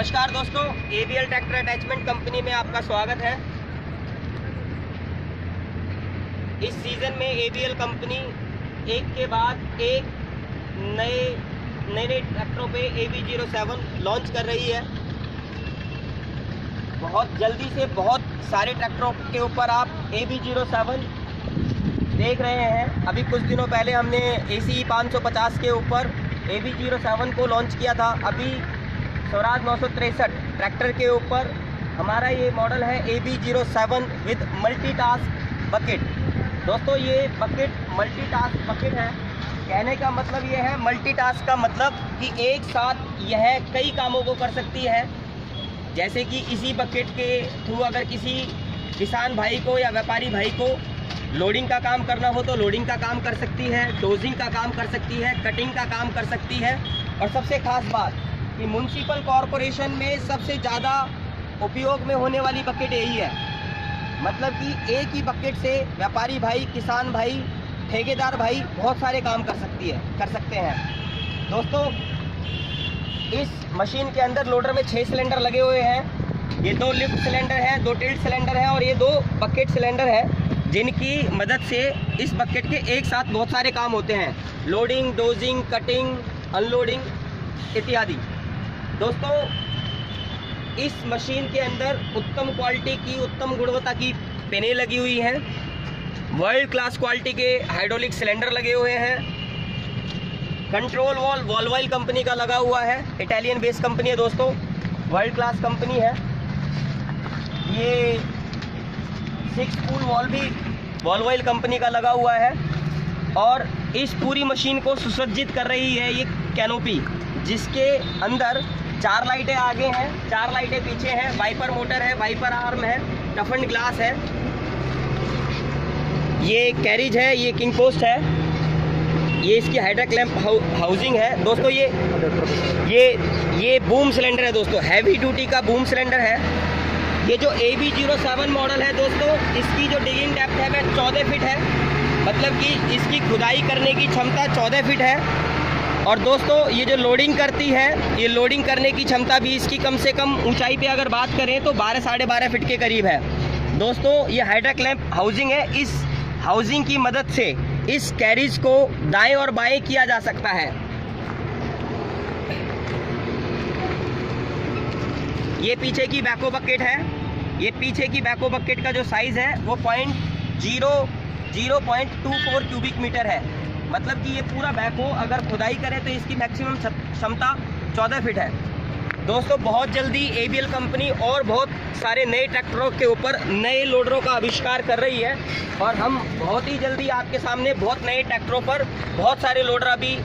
नमस्कार दोस्तों, ABL tractor attachment company में आपका स्वागत है। इस सीज़न में ABL कंपनी एक के बाद एक नए ट्रैक्टरों पे AB07 लॉन्च कर रही है। बहुत जल्दी से बहुत सारे ट्रैक्टरों के ऊपर आप AB07 देख रहे हैं। अभी कुछ दिनों पहले हमने ACE 550 के ऊपर AB07 को लॉन्च किया था। अभी स्वराज 963 ट्रैक्टर के ऊपर हमारा ये मॉडल है AB07 विद मल्टीटास्क बकेट। दोस्तों, ये बकेट मल्टीटास्क बकेट है। कहने का मतलब ये है, मल्टीटास्क का मतलब कि एक साथ यह कई कामों को कर सकती है। जैसे कि इसी बकेट के थ्रू अगर किसी किसान भाई को या व्यापारी भाई को लोडिंग का काम करना हो तो लोडिंग का काम कर सकती है, डोजिंग का काम कर सकती है, कटिंग का काम कर सकती है। और सबसे खास बात कि म्युनिसिपल कॉरपोरेशन में सबसे ज़्यादा उपयोग में होने वाली बकेट यही है। मतलब कि एक ही बकेट से व्यापारी भाई, किसान भाई, ठेकेदार भाई बहुत सारे काम कर सकते हैं। दोस्तों, इस मशीन के अंदर लोडर में 6 सिलेंडर लगे हुए हैं। ये 2 लिफ्ट सिलेंडर हैं, 2 टिल्ट सिलेंडर हैं और ये 2 बकेट सिलेंडर हैं, जिनकी मदद से इस बकेट के एक साथ बहुत सारे काम होते हैं। लोडिंग, डोजिंग, कटिंग, अनलोडिंग इत्यादि। दोस्तों, इस मशीन के अंदर उत्तम क्वालिटी की, उत्तम गुणवत्ता की पेनें लगी हुई हैं। वर्ल्ड क्लास क्वालिटी के हाइड्रोलिक सिलेंडर लगे हुए हैं। कंट्रोल वॉल वॉल्वॉइल कंपनी का लगा हुआ है। इटालियन बेस्ड कंपनी है दोस्तों, वर्ल्ड क्लास कंपनी है। ये 6 स्पूल वॉल भी वॉल्वॉइल कंपनी का लगा हुआ है। और इस पूरी मशीन को सुसज्जित कर रही है ये कैनोपी, जिसके अंदर 4 लाइटें आगे हैं, 4 लाइटें पीछे हैं, वाइपर मोटर है, वाइपर आर्म है, टफन्ड ग्लास है। ये कैरिज है, ये किंग पोस्ट है, ये इसकी हाइड्रा क्लैंप हाउसिंग है। दोस्तों, ये बूम सिलेंडर है दोस्तों, हैवी ड्यूटी का बूम सिलेंडर है। ये जो AB07 मॉडल है दोस्तों, इसकी जो डिगिंग डेप्थ है वह 14 फीट है। मतलब कि इसकी खुदाई करने की क्षमता 14 फीट है। और दोस्तों, ये जो लोडिंग करती है, ये लोडिंग करने की क्षमता भी इसकी कम से कम ऊंचाई पे अगर बात करें तो 12 साढ़े 12 फीट के करीब है। दोस्तों, ये हाइड्रा क्लैंप हाउसिंग है। इस हाउसिंग की मदद से इस कैरिज को दाएं और बाएं किया जा सकता है। ये पीछे की बैको बकेट है। ये पीछे की बैको बकेट का जो साइज़ है वो 0.24 क्यूबिक मीटर है। मतलब कि ये पूरा बैको अगर खुदाई करें तो इसकी मैक्सिमम क्षमता 14 फीट है। दोस्तों, बहुत जल्दी ABL कंपनी और बहुत सारे नए ट्रैक्टरों के ऊपर नए लोडरों का आविष्कार कर रही है। और हम बहुत ही जल्दी आपके सामने बहुत नए ट्रैक्टरों पर बहुत सारे लोडर अभी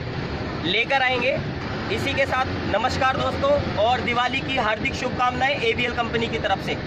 लेकर आएंगे। इसी के साथ नमस्कार दोस्तों, और दिवाली की हार्दिक शुभकामनाएं ABL कंपनी की तरफ से।